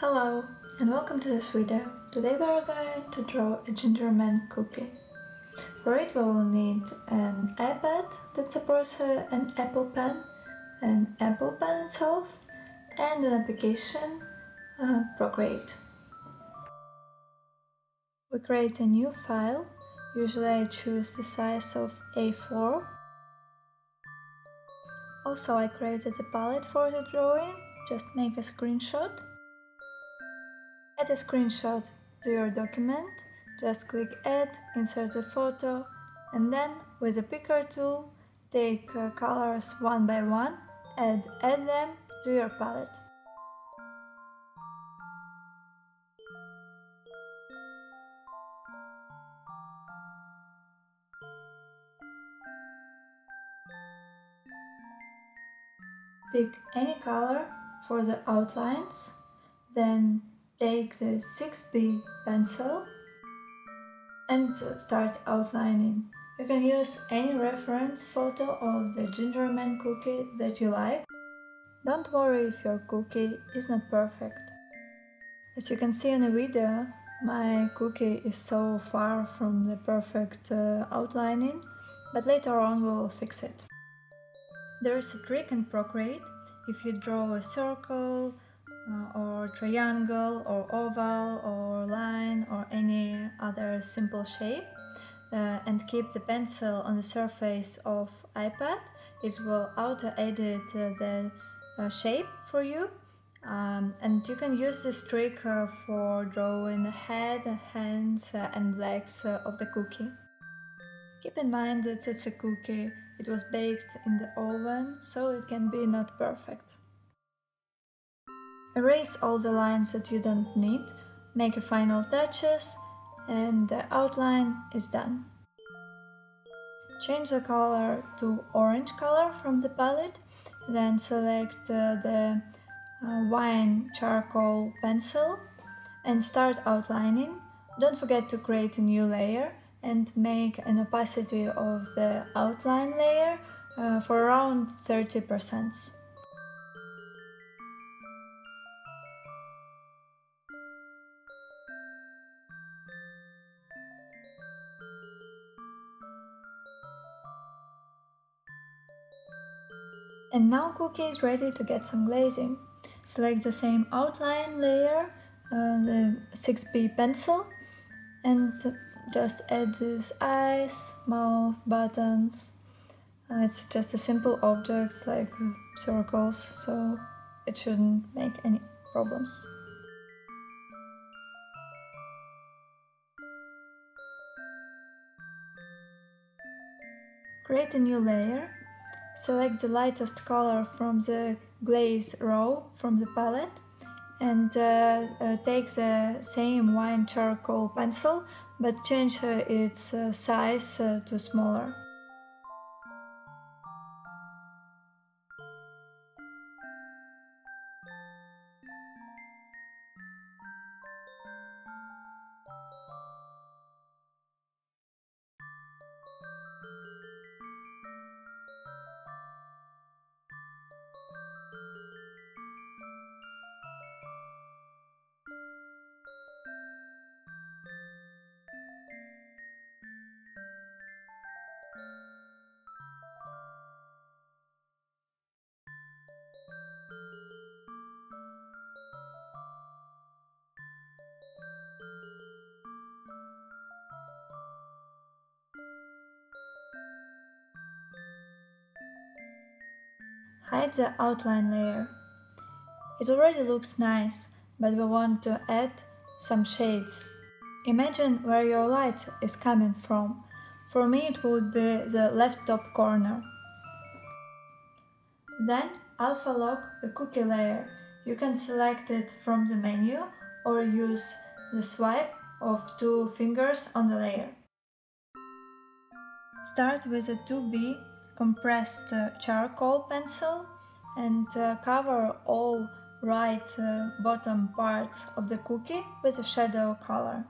Hello and welcome to this video. Today we are going to draw a Gingerbread Man Cookie. For it we will need an iPad that supports an Apple Pen, an Apple Pen itself, and an application, Procreate. We create a new file. Usually I choose the size of A4. Also I created a palette for the drawing. Just make a screenshot. Add a screenshot to your document, just click Add, insert a photo, and then with the picker tool, take colors one by one and add them to your palette. Pick any color for the outlines, then take the 6B pencil and start outlining. You can use any reference photo of the Gingerbread Man cookie that you like. Don't worry if your cookie is not perfect. As you can see in the video, my cookie is so far from the perfect outlining, but later on we will fix it. There is a trick in Procreate. If you draw a circle, or triangle, or oval, or line, or any other simple shape, and keep the pencil on the surface of iPad, it will auto-edit the shape for you, and you can use this trick for drawing the head, hands, and legs of the cookie. Keep in mind that it's a cookie, it was baked in the oven, so it can be not perfect. Erase all the lines that you don't need, make your final touches, and the outline is done. Change the color to orange color from the palette, then select the wine charcoal pencil and start outlining. Don't forget to create a new layer and make an opacity of the outline layer for around 30%. And now cookie is ready to get some glazing. Select the same outline layer, the 6B pencil, and just add these eyes, mouth, buttons. It's just a simple objects like circles, so it shouldn't make any problems. Create a new layer. Select the lightest color from the glaze row from the palette and take the same wine charcoal pencil but change its size to smaller. Hide the outline layer. It already looks nice, but we want to add some shades. Imagine where your light is coming from. For me it would be the left top corner. Then alpha lock the cookie layer. You can select it from the menu or use the swipe of 2 fingers on the layer. Start with a 2B compressed charcoal pencil and cover all right bottom parts of the cookie with a shadow color.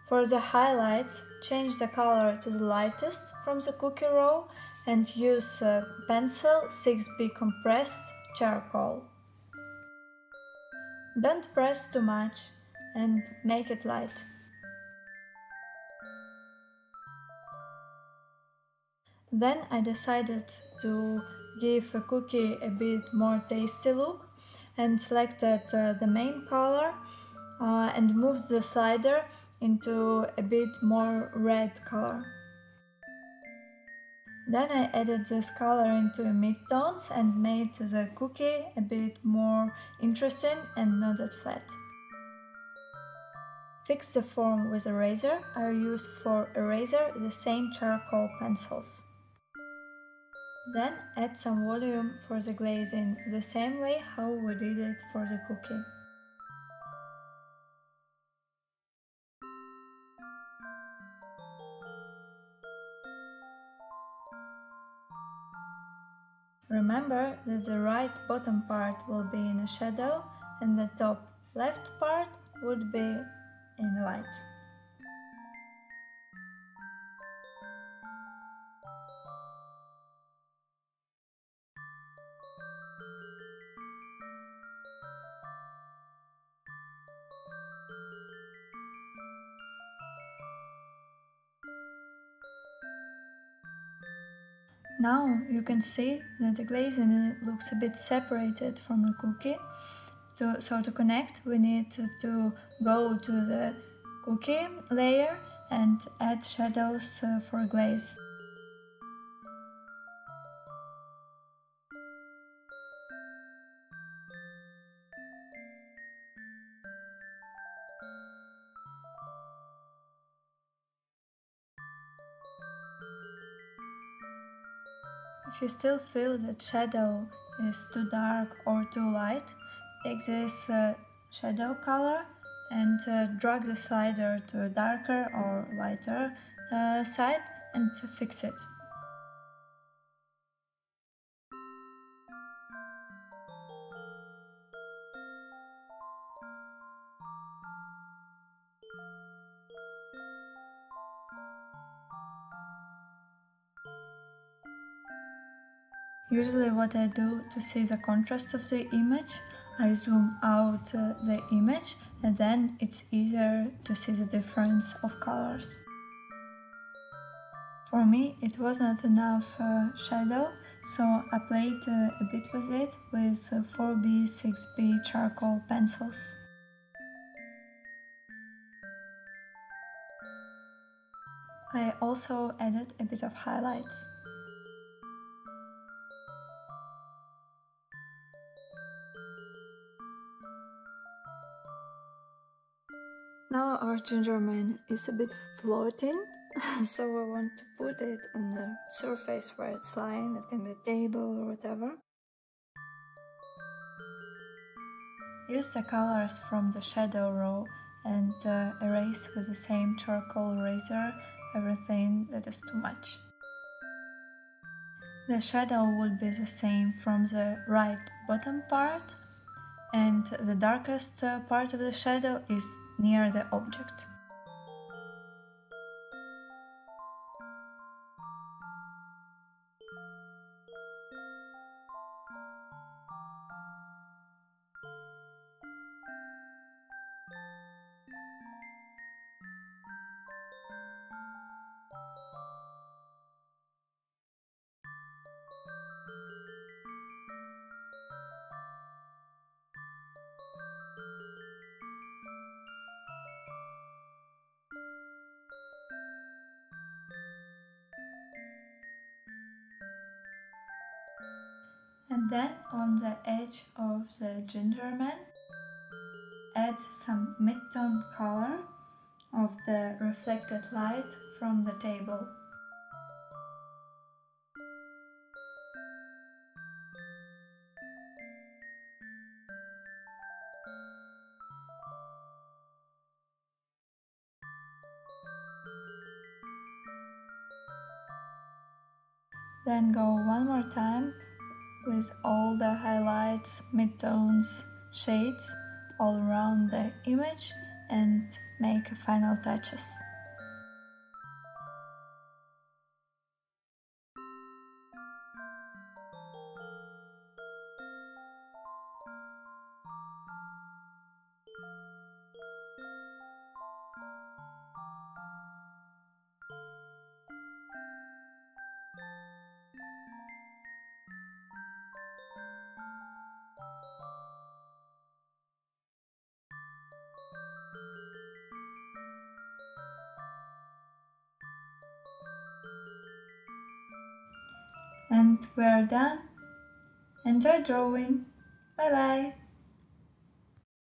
For the highlights, change the color to the lightest from the cookie row and use pencil 6B compressed charcoal. Don't press too much and make it light. Then I decided to give a cookie a bit more tasty look and selected the main color and moved the slider into a bit more red color. Then I added this color into mid-tones and made the cookie a bit more interesting and not that flat. Fix the form with a razor. I used for eraser the same charcoal pencils. Then add some volume for the glazing, the same way how we did it for the cookie. Remember that the right bottom part will be in a shadow and the top left part would be in light. Now you can see that the glazing looks a bit separated from the cookie. So to connect, we need to go to the cookie layer and add shadows for glaze. If you still feel that shadow is too dark or too light, take this shadow color and drag the slider to a darker or lighter side and fix it. Usually what I do to see the contrast of the image, I zoom out the image and then it's easier to see the difference of colors. For me it was not enough shadow, so I played a bit with it with 4B, 6B charcoal pencils. I also added a bit of highlights. Now our Gingerbread Man is a bit floating, so I want to put it on the surface where it's lying. It can be a table or whatever. Use the colors from the shadow row and erase with the same charcoal eraser everything that is too much. The shadow will be the same from the right bottom part, and the darkest part of the shadow is near the object. And then on the edge of the Gingerbread Man, add some mid-tone color of the reflected light from the table. Then go one more time with all the highlights, midtones, shades all around the image and make final touches. And we're done. Enjoy drawing. Bye bye.